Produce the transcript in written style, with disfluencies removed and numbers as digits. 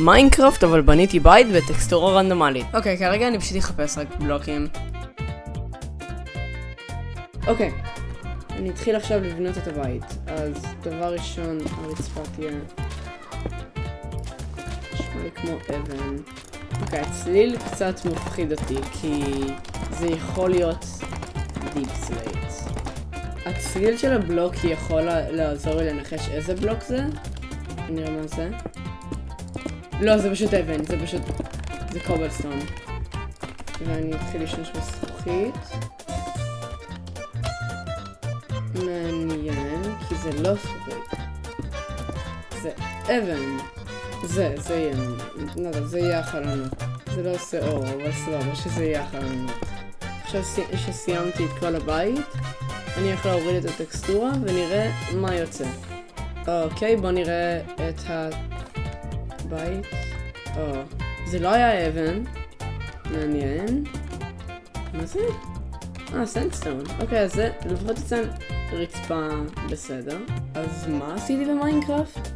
מיינקראפט, אבל בניתי בית בטקסטורה רנדומלית. אוקיי, כרגע אני פשוט אחפש רק בלוקים. אוקיי, אני אתחיל עכשיו לבנות את הבית. אז דבר ראשון, הרצפה תהיה נשמע לי כמו אבן. אוקיי, הצליל קצת מפחיד אותי, כי זה יכול להיות דיפ סלייט. הצליל של הבלוק יכול לעזור לי לנחש איזה בלוק זה? נראה מה זה. לא, זה פשוט אבן, זה קובלסטון. ואני אתחיל להשתמש בזכוכית. מעניין, כי זה לא זכוכית. זה אבן. זה יהיה, לא יודע, זה יהיה החלונות. זה לא עושה אור, אבל סבבה שזה יהיה החלונות. עכשיו שסיימתי את כל הבית, אני יכול להוריד את הטקסטורה ונראה מה יוצא. אוקיי, בוא נראה את הבית. זה לא היה אבן. מעניין. מה זה? סנדסטון. אוקיי, אז זה לפחות יצא רצפה בסדר. אז מה עשיתי במיינקראפט?